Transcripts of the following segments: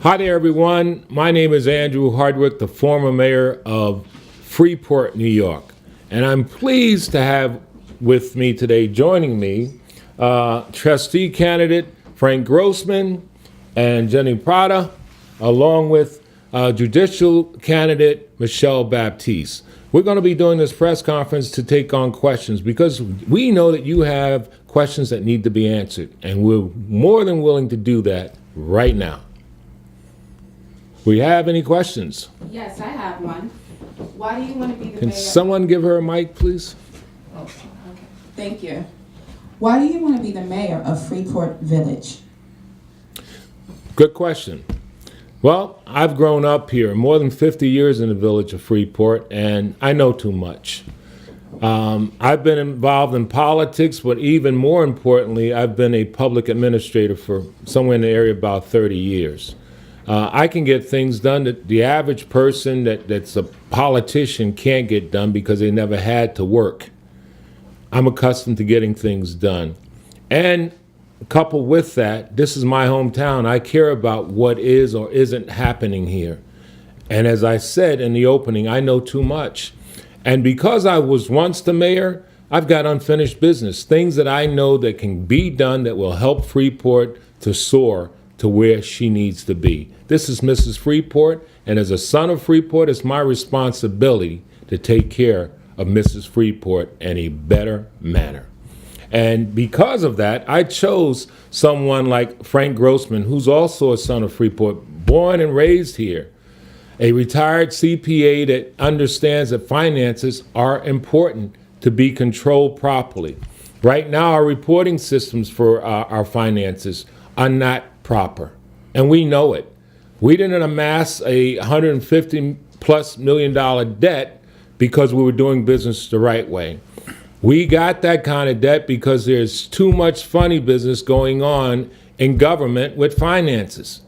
Hi there, everyone. My name is Andrew Hardwick, the former mayor of Freeport, New York. And I'm pleased to have with me today, joining me, trustee candidate Frank Grossman and Jenny Prada, along with judicial candidate Michelle Baptiste. We're going to be doing this press conference to take on questions because we know that you have questions that need to be answered, and we're more than willing to do that right now. We have any questions? Yes, I have one. Why do you want to be the Can mayor? someone give her a mic, please? Oh, okay. Thank you. Why do you want to be the mayor of Freeport Village? Good question. Well, I've grown up here more than 50 years in the village of Freeport, and I know too much. I've been involved in politics, but even more importantly, I've been a public administrator for somewhere in the area about 30 years. I can get things done that the average person that's a politician can't get done because they never had to work. I'm accustomed to getting things done. And coupled with that, this is my hometown. I care about what is or isn't happening here. And as I said in the opening, I know too much. And because I was once the mayor, I've got unfinished business, things that I know that can be done that will help Freeport to soar to where she needs to be. This is Mrs. Freeport, and as a son of Freeport, it's my responsibility to take care of Mrs. Freeport in a better manner. And because of that, I chose someone like Frank Grossman, who's also a son of Freeport, born and raised here, a retired CPA that understands that finances are important to be controlled properly. Right now, our reporting systems for our finances are not proper, and we know it. We didn't amass a $150+ million debt because we were doing business the right way. We got that kind of debt because there's too much funny business going on in government with finances.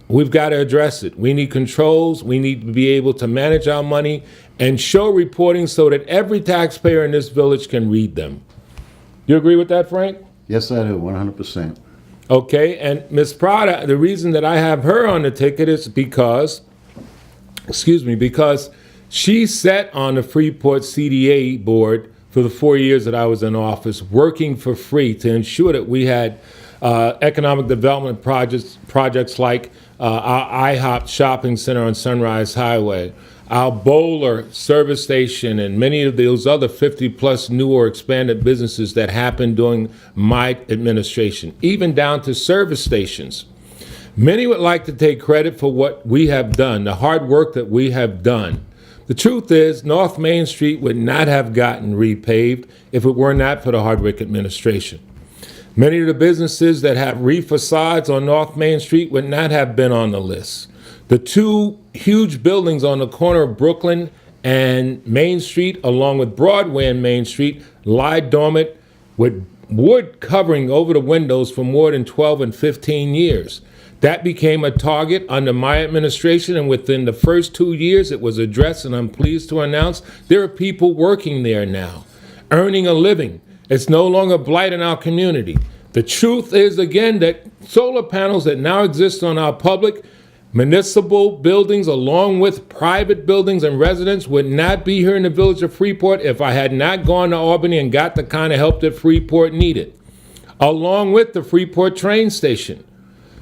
We've got to address it. We need controls. We need to be able to manage our money and show reporting so that every taxpayer in this village can read them. You agree with that, Frank? Yes, I do, 100%. Okay, and Ms. Prada, the reason that I have her on the ticket is because she sat on the Freeport CDA board for the 4 years that I was in office, working for free to ensure that we had economic development projects like our IHOP shopping center on Sunrise Highway, our Bowler service station, and many of those other 50+ new or expanded businesses that happened during my administration, even down to service stations. Many would like to take credit for what we have done, the hard work that we have done. The truth is, North Main Street would not have gotten repaved if it were not for the Hardwick administration. Many of the businesses that have re-facades on North Main Street would not have been on the list. The two huge buildings on the corner of Brooklyn and Main Street, along with Broadway and Main Street, lie dormant with wood covering over the windows for more than 12 and 15 years. That became a target under my administration, and within the first 2 years it was addressed, and I'm pleased to announce there are people working there now, earning a living. It's no longer blight in our community. The truth is, again, that solar panels that now exist on our public municipal buildings, along with private buildings and residents, would not be here in the village of Freeport if I had not gone to Albany and got the kind of help that Freeport needed, along with the Freeport train station.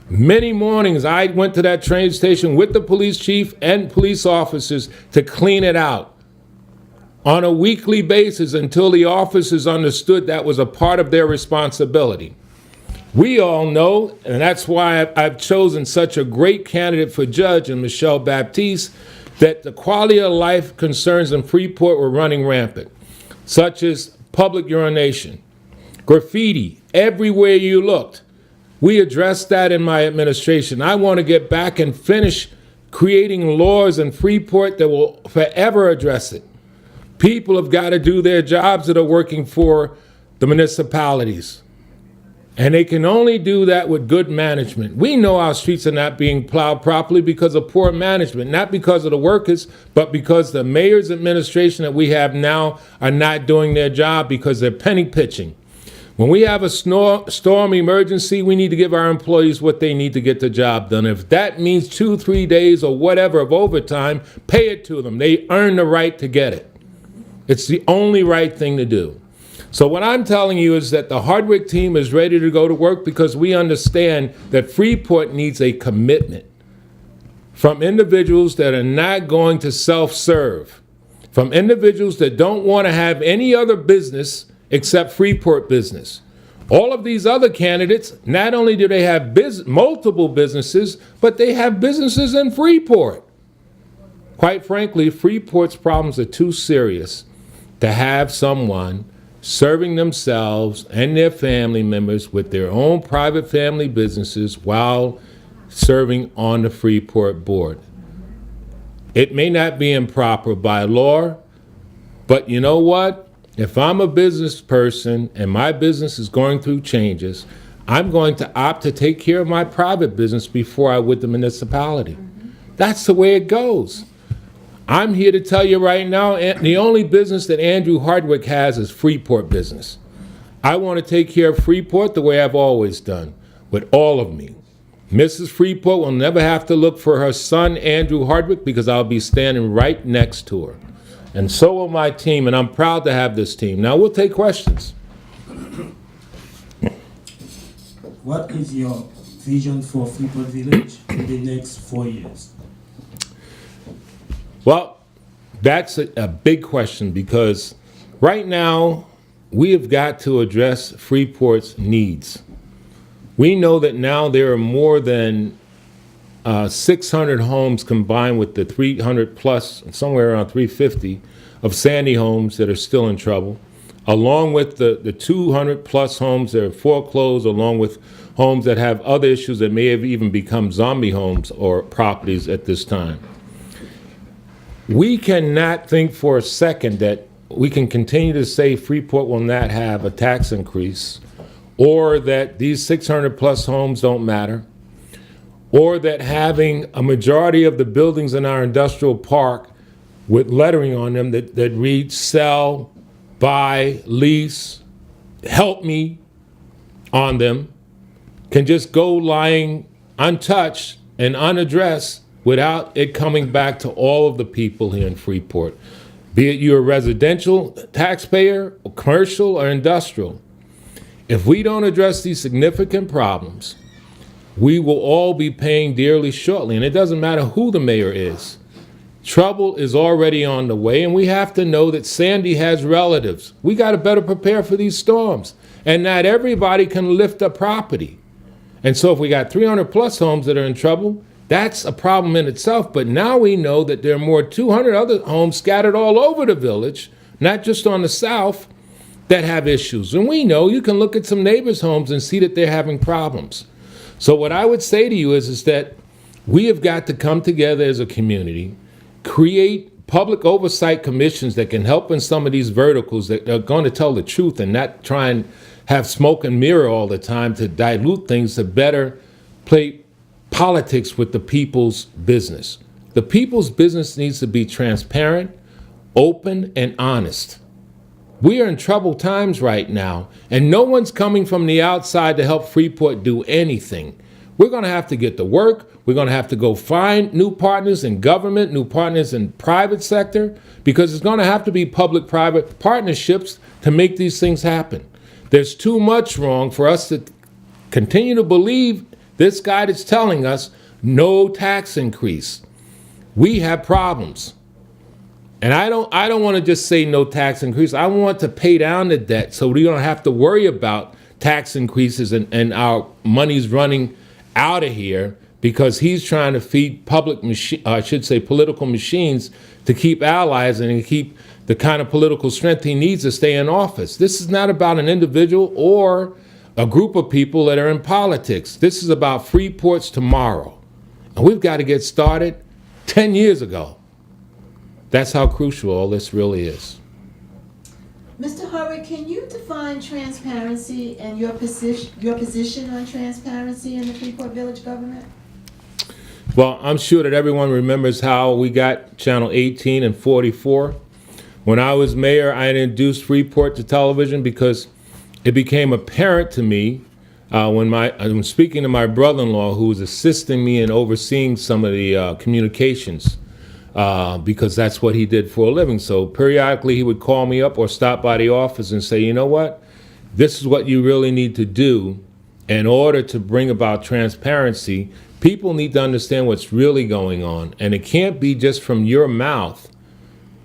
Many mornings I went to that train station with the police chief and police officers to clean it out on a weekly basis until the officers understood that was a part of their responsibility. We all know, and that's why I've chosen such a great candidate for judge in Michelle Baptiste, that the quality of life concerns in Freeport were running rampant, such as public urination, graffiti, everywhere you looked. We addressed that in my administration. I want to get back and finish creating laws in Freeport that will forever address it. People have got to do their jobs that are working for the municipalities. And they can only do that with good management. We know our streets are not being plowed properly because of poor management, not because of the workers, but because the mayor's administration that we have now are not doing their job because they're penny pitching. When we have a storm emergency, we need to give our employees what they need to get the job done. If that means 2-3 days or whatever of overtime, pay it to them. They earn the right to get it. It's the only right thing to do. So what I'm telling you is that the Hardwick team is ready to go to work because we understand that Freeport needs a commitment from individuals that are not going to self-serve, from individuals that don't want to have any other business except Freeport business. All of these other candidates, not only do they have multiple businesses, but they have businesses in Freeport. Quite frankly, Freeport's problems are too serious to have someone serving themselves and their family members with their own private family businesses while serving on the Freeport board. It may not be improper by law, but you know what? If I'm a business person and my business is going through changes, I'm going to opt to take care of my private business before I would the municipality. That's the way it goes. I'm here to tell you right now, the only business that Andrew Hardwick has is Freeport business. I want to take care of Freeport the way I've always done, with all of me. Mrs. Freeport will never have to look for her son, Andrew Hardwick, because I'll be standing right next to her. And so will my team, and I'm proud to have this team. Now, we'll take questions. What is your vision for Freeport Village in the next 4 years? Well, that's a big question because right now we have got to address Freeport's needs. We know that now there are more than 600 homes combined with the 300 plus, somewhere around 350 of Sandy homes that are still in trouble, along with the 200 plus homes that are foreclosed, along with homes that have other issues that may have even become zombie homes or properties at this time. We cannot think for a second that we can continue to say Freeport will not have a tax increase, or that these 600 plus homes don't matter, or that having a majority of the buildings in our industrial park with lettering on them that reads sell, buy, lease, help me on them can just go lying untouched and unaddressed without it coming back to all of the people here in Freeport, be it you're a residential taxpayer, or commercial, or industrial. If we don't address these significant problems, we will all be paying dearly shortly, and it doesn't matter who the mayor is. Trouble is already on the way, and we have to know that Sandy has relatives. We got to better prepare for these storms, and not everybody can lift a property. And so if we got 300 plus homes that are in trouble, that's a problem in itself, but now we know that there are more 200 other homes scattered all over the village, not just on the south, that have issues. And we know you can look at some neighbors' homes and see that they're having problems. So what I would say to you is that we have got to come together as a community, create public oversight commissions that can help in some of these verticals that are going to tell the truth and not try and have smoke and mirror all the time to dilute things, to better play politics with the people's business. The people's business needs to be transparent, open, and honest. We are in troubled times right now, and no one's coming from the outside to help Freeport do anything. We're going to have to get to work. We're going to have to go find new partners in government, new partners in private sector, because it's going to have to be public-private partnerships to make these things happen. There's too much wrong for us to continue to believe this guy that's telling us no tax increase. We have problems. And I don't want to just say no tax increase. I want to pay down the debt so we don't have to worry about tax increases and our money's running out of here because he's trying to feed political machines to keep allies and to keep the kind of political strength he needs to stay in office. This is not about an individual or a group of people that are in politics. This is about Freeport's tomorrow. And we've got to get started 10 years ago. That's how crucial all this really is. Mr. Hardwick, can you define transparency and your position on transparency in the Freeport Village government? Well, I'm sure that everyone remembers how we got Channel 18 and 44. When I was mayor, I introduced Freeport to television because it became apparent to me when I'm speaking to my brother-in-law, who was assisting me in overseeing some of the communications, because that's what he did for a living. So periodically he would call me up or stop by the office and say, you know what, this is what you really need to do in order to bring about transparency. People need to understand what's really going on, and it can't be just from your mouth,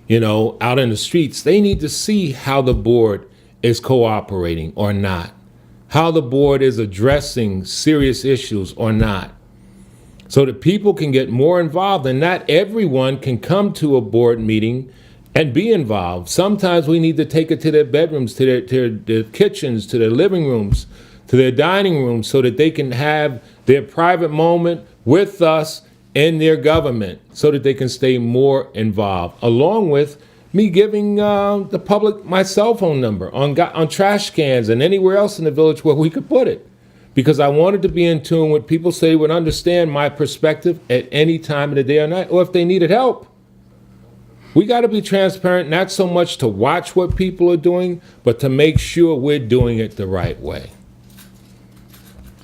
out in the streets. They need to see how the board is cooperating or not, how the board is addressing serious issues or not, so that people can get more involved. And not everyone can come to a board meeting and be involved. Sometimes we need to take it to their bedrooms, to their kitchens, to their living rooms, to their dining rooms, so that they can have their private moment with us in their government, so that they can stay more involved, along with me giving the public my cell phone number on trash cans and anywhere else in the village where we could put it, because I wanted to be in tune with people, so they would understand my perspective at any time of the day or night, or if they needed help. We got to be transparent, not so much to watch what people are doing, but to make sure we're doing it the right way.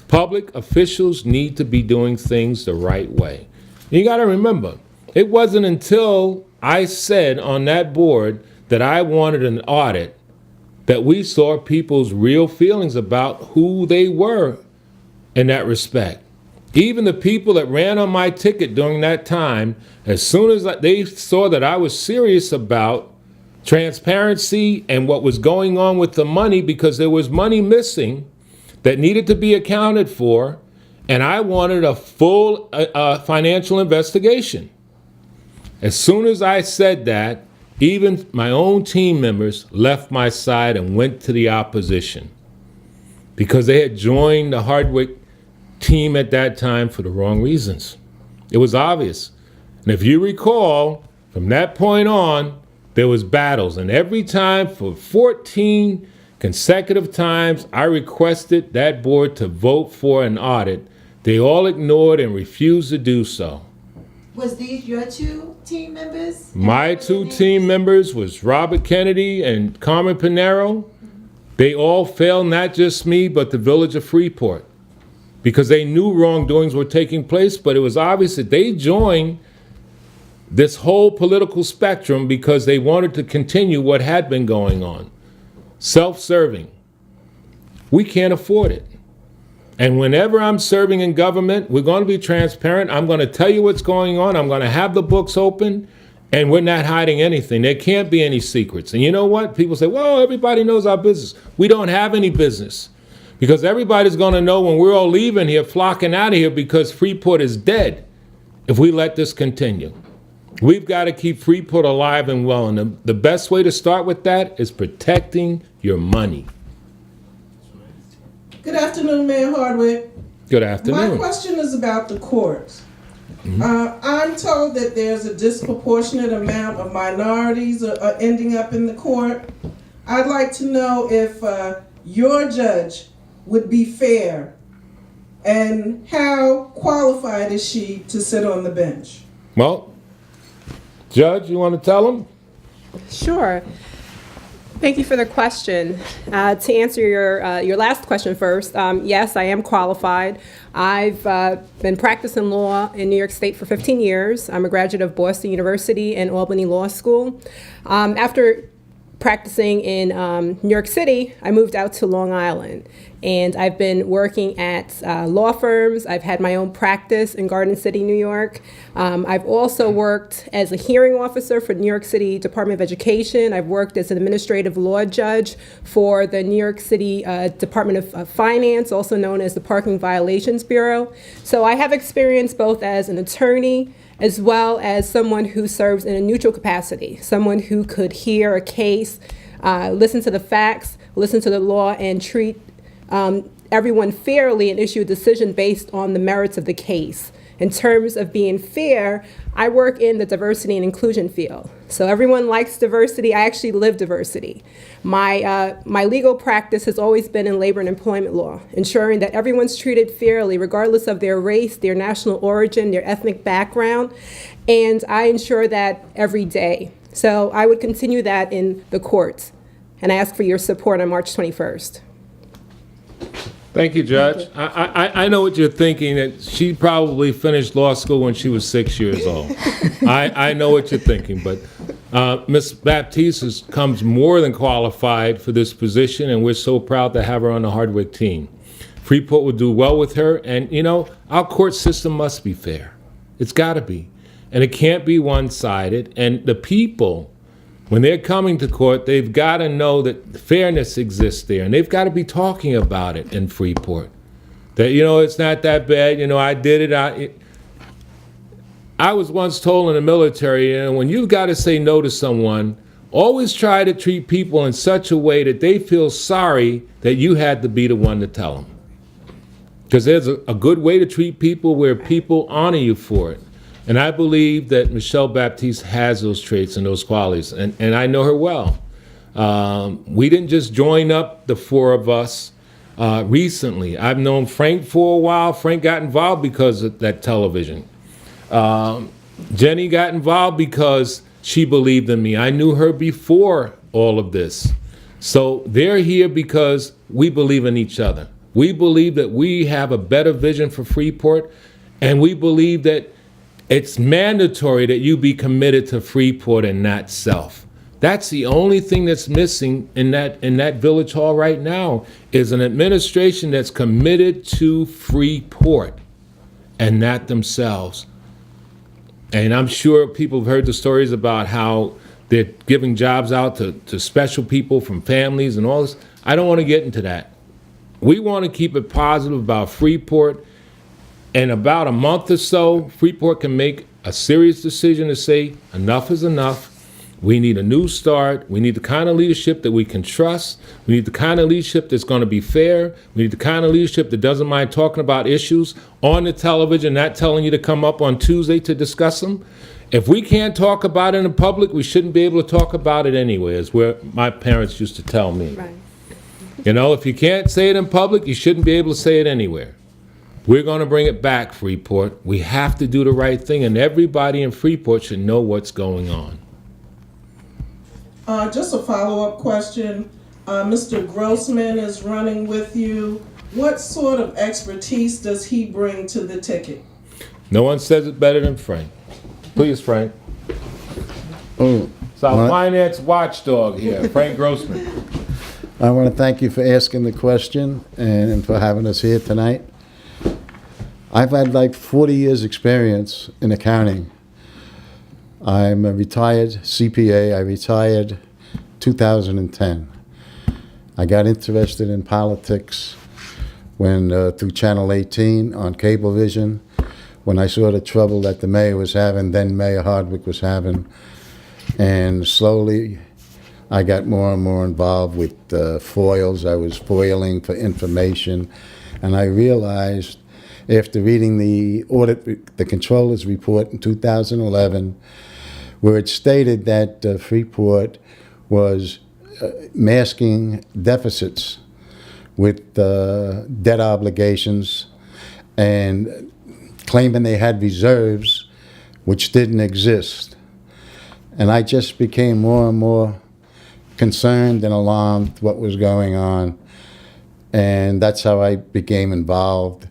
Public officials need to be doing things the right way. You got to remember, it wasn't until I said on that board that I wanted an audit that we saw people's real feelings about who they were in that respect. Even the people that ran on my ticket during that time, as soon as they saw that I was serious about transparency and what was going on with the money, because there was money missing that needed to be accounted for, and I wanted a full financial investigation. As soon as I said that, even my own team members left my side and went to the opposition, because they had joined the Hardwick team at that time for the wrong reasons. It was obvious. And if you recall, from that point on, there was battles. And every time for 14 consecutive times, I requested that board to vote for an audit. They all ignored and refused to do so. Was these your two team members? My two team members was Robert Kennedy and Carmen Pinero. They all failed, not just me, but the village of Freeport, because they knew wrongdoings were taking place, but it was obvious that they joined this whole political spectrum because they wanted to continue what had been going on. Self-serving. We can't afford it. And whenever I'm serving in government, we're going to be transparent. I'm going to tell you what's going on. I'm going to have the books open, and we're not hiding anything. There can't be any secrets. And you know what? People say, well, everybody knows our business. We don't have any business, because everybody's going to know when we're all leaving here, flocking out of here, because Freeport is dead if we let this continue. We've got to keep Freeport alive and well. And the best way to start with that is protecting your money. Good afternoon, Mayor Hardwick. Good My afternoon. question is about the courts. I'm told that there's a disproportionate amount of minorities are ending up in the court. I'd like to know if your judge would be fair, and how qualified is she to sit on the bench? Well, Judge, you want to tell them? Sure. Thank you for the question. To answer your last question first, yes, I am qualified. I've been practicing law in New York State for 15 years. I'm a graduate of Boston University and Albany Law School. After practicing in New York City, I moved out to Long Island, and I've been working at law firms. I've had my own practice in Garden City, New York. I've also worked as a hearing officer for New York City Department of Education. I've worked as an administrative law judge for the New York City Department of Finance, also known as the Parking Violations Bureau. So I have experience both as an attorney as well as someone who serves in a neutral capacity, someone who could hear a case, listen to the facts, listen to the law, and treat everyone fairly and issue a decision based on the merits of the case. In terms of being fair, I work in the diversity and inclusion field. So everyone likes diversity. I actually live diversity. My legal practice has always been in labor and employment law, ensuring that everyone's treated fairly regardless of their race, their national origin, their ethnic background, and I ensure that every day. So I would continue that in the courts, and I ask for your support on March 21st. Thank you, Judge. I know what you're thinking, that she probably finished law school when she was 6 years old. I know what you're thinking, but Ms. Baptiste comes more than qualified for this position, and we're so proud to have her on the Hardwick team. Freeport will do well with her, and you know, our court system must be fair. It's got to be. And it can't be one-sided, and the people, when they're coming to court, they've got to know that fairness exists there, and they've got to be talking about it in Freeport. That, you know, it's not that bad, you know, I did it. I was once told in the military, you know, when you've got to say no to someone, always try to treat people in such a way that they feel sorry that you had to be the one to tell them. Because there's a good way to treat people where people honor you for it. And I believe that Michelle Baptiste has those traits and those qualities, and I know her well. We didn't just join up, the four of us, recently. I've known Frank for a while. Frank got involved because of that television. Jenny got involved because she believed in me. I knew her before all of this. So they're here because we believe in each other. We believe that we have a better vision for Freeport, and we believe that it's mandatory that you be committed to Freeport and not self. That's the only thing that's missing in that village hall right now, is an administration that's committed to Freeport and not themselves. And I'm sure people have heard the stories about how they're giving jobs out to special people from families and all this. I don't want to get into that. We want to keep it positive about Freeport. In about a month or so, Freeport can make a serious decision to say, enough is enough. We need a new start. We need the kind of leadership that we can trust. We need the kind of leadership that's going to be fair. We need the kind of leadership that doesn't mind talking about issues on the television, not telling you to come up on Tuesday to discuss them. If we can't talk about it in public, we shouldn't be able to talk about it anyway, is where my parents used to tell me. Right. You know, if you can't say it in public, you shouldn't be able to say it anywhere. We're going to bring it back, Freeport. We have to do the right thing, and everybody in Freeport should know what's going on. Just a follow-up question. Mr. Grossman is running with you. What sort of expertise does he bring to the ticket? No one says it better than Frank. Please, Frank. Oh, It's our What? finance watchdog here, Frank Grossman. I want to thank you for asking the question and for having us here tonight. I've had like 40 years experience in accounting. I'm a retired CPA. I retired 2010. I got interested in politics when through Channel 18 on Cablevision, when I saw the trouble that the mayor was having, then Mayor Hardwick was having, and slowly I got more and more involved with foils. I was foiling for information, and I realized after reading the the controller's report in 2011, where it stated that Freeport was masking deficits with debt obligations and claiming they had reserves which didn't exist. And I just became more and more concerned and alarmed what was going on, and that's how I became involved.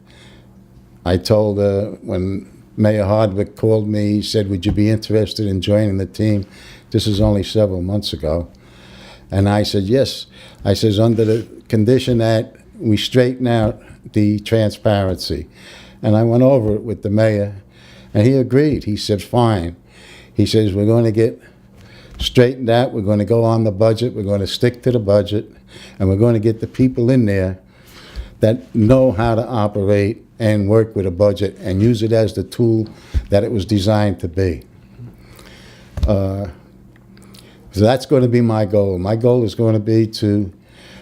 I told her when Mayor Hardwick called me, he said, would you be interested in joining the team? This is only several months ago. And I said, yes. I says, under the condition that we straighten out the transparency. And I went over it with the mayor, and he agreed. He said, fine. He says, we're going to get straightened out. We're going to go on the budget. We're going to stick to the budget. And we're going to get the people in there that know how to operate and work with a budget and use it as the tool that it was designed to be. So that's going to be my goal. My goal is going to be to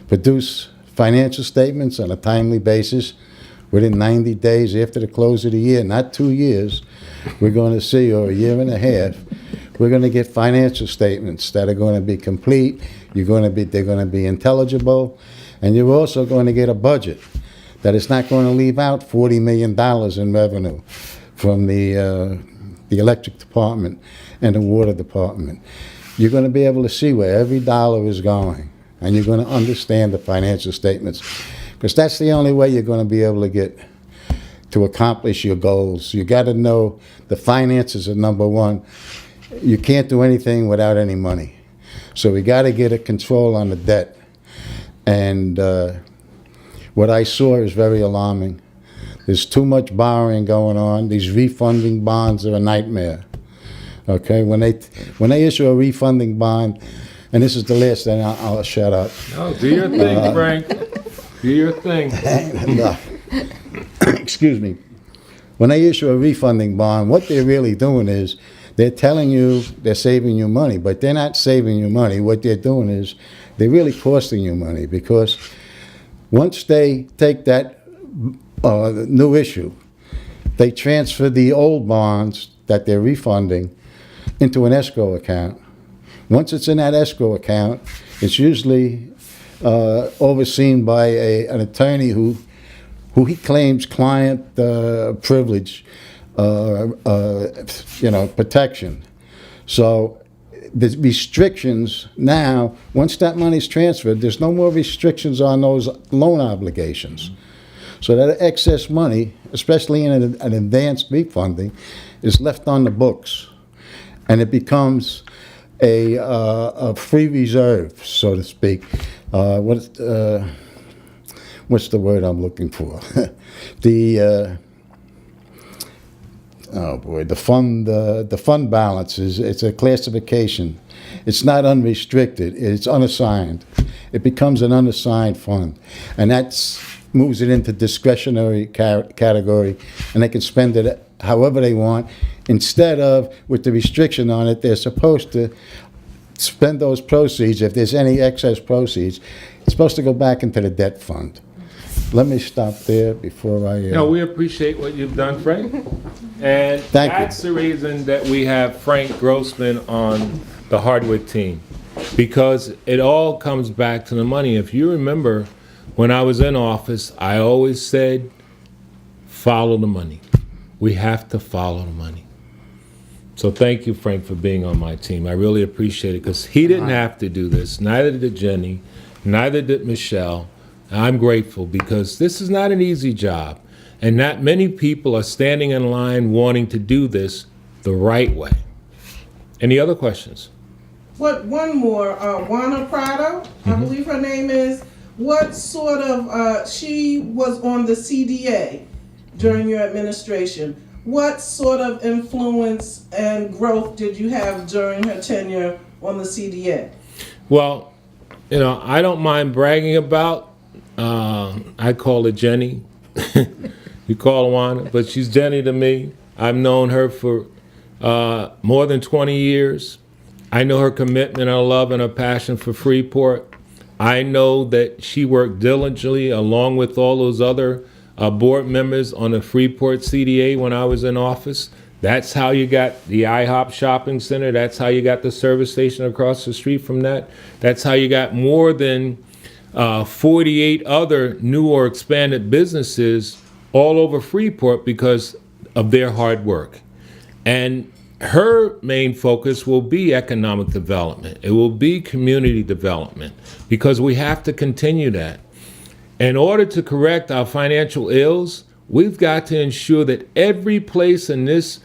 produce financial statements on a timely basis within 90 days after the close of the year, not 2 years. We're going to see, or a year and a half, we're going to get financial statements that are going to be complete. They're going to be intelligible, and you're also going to get a budget that is not going to leave out $40 million in revenue from the electric department and the water department. You're going to be able to see where every dollar is going, and you're going to understand the financial statements. Because that's the only way you're going to be able to accomplish your goals. You got to know the finances are number one. You can't do anything without any money. So we got to get a control on the debt. And what I saw is very alarming. There's too much borrowing going on. These refunding bonds are a nightmare. Okay, when they issue a refunding bond, and this is the last thing, I'll shut up. Oh, do your thing, Frank. Do your thing. Excuse me. When they issue a refunding bond, what they're really doing is they're telling you they're saving you money, but they're not saving you money. What they're doing is they're really costing you money, because once they take that new issue, they transfer the old bonds that they're refunding into an escrow account. Once it's in that escrow account, it's usually overseen by an attorney who he claims client privilege, protection. So the restrictions now, once that money's transferred, there's no more restrictions on those loan obligations. So that excess money, especially in an advanced refunding, is left on the books, and it becomes a free reserve, so to speak. What's the word I'm looking for? The fund balance it's a classification. It's not unrestricted. It's unassigned. It becomes an unassigned fund, and that's moves it into discretionary category, and they can spend it however they want. Instead of, with the restriction on it, they're supposed to spend those proceeds, if there's any excess proceeds, it's supposed to go back into the debt fund. Let me stop there before I... No, we appreciate what you've done, Frank. And Thank you. that's the reason that we have Frank Grossman on the Hardwick team, because it all comes back to the money. If you remember, when I was in office, I always said, follow the money. We have to follow the money. So thank you, Frank, for being on my team. I really appreciate it, because he didn't have to do this. Neither did Jenny. Neither did Michelle. I'm grateful, because this is not an easy job. And not many people are standing in line wanting to do this the right way. Any other questions? One more, Juana Prado, I believe her name is. What sort of, she was on the CDA during your administration. What sort of influence and growth did you have during her tenure on the CDA? Well, I don't mind bragging about, I call her Jenny. You call her Juana, but she's Jenny to me. I've known her for more than 20 years. I know her commitment, her love, and her passion for Freeport. I know that she worked diligently along with all those other board members on the Freeport CDA when I was in office. That's how you got the IHOP shopping center. That's how you got the service station across the street from that. That's how you got more than 48 other new or expanded businesses all over Freeport because of their hard work. And her main focus will be economic development. It will be community development, because we have to continue that. In order to correct our financial ills, we've got to ensure that every place in this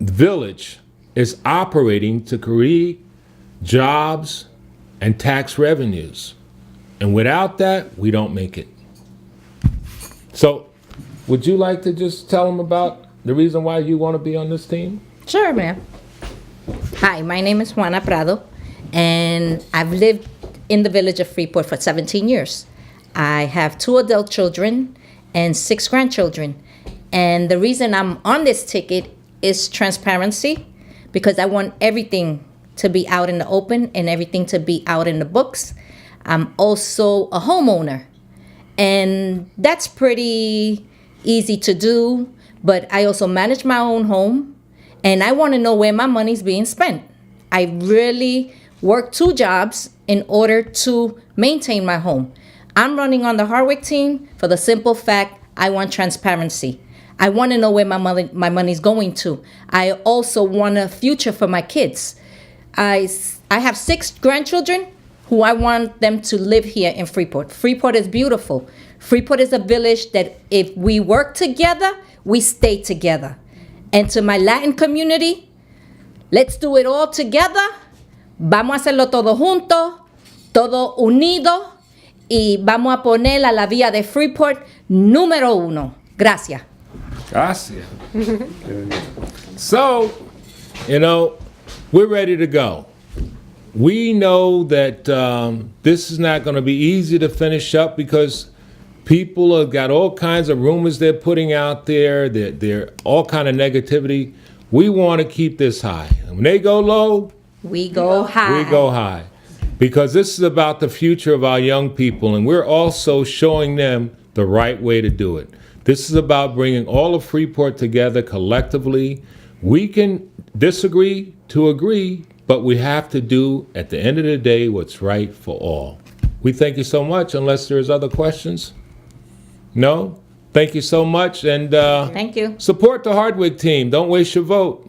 village is operating to create jobs and tax revenues. And without that, we don't make it. So, would you like to just tell them about the reason why you want to be on this team? Sure, ma'am. Hi, my name is Juana Prado, and I've lived in the village of Freeport for 17 years. I have 2 adult children and 6 grandchildren. And the reason I'm on this ticket is transparency, because I want everything to be out in the open and everything to be out in the books. I'm also a homeowner, and that's pretty easy to do, but I also manage my own home, and I want to know where my money's being spent. I really work 2 jobs in order to maintain my home. I'm running on the Hardwick team for the simple fact I want transparency. I want to know where my money's going to. I also want a future for my kids. I have 6 grandchildren who I want them to live here in Freeport. Freeport is beautiful. Freeport is a village that if we work together, we stay together. And to my Latin community, let's do it all together. Vamos a hacerlo todo juntos, todo unido, y vamos a poner a la vía de Freeport número 1. Gracias. Gracias. So, we're ready to go. We know that this is not going to be easy to finish up because people have got all kinds of rumors they're putting out there. They're all kind of negativity. We want to keep this high. And when they go low, We go high. we go high. Because this is about the future of our young people, and we're also showing them the right way to do it. This is about bringing all of Freeport together collectively. We can disagree to agree, but we have to do, at the end of the day, what's right for all. We thank you so much, unless there's other questions. No? Thank you so much, and Thank you. support the Hardwick team. Don't waste your vote.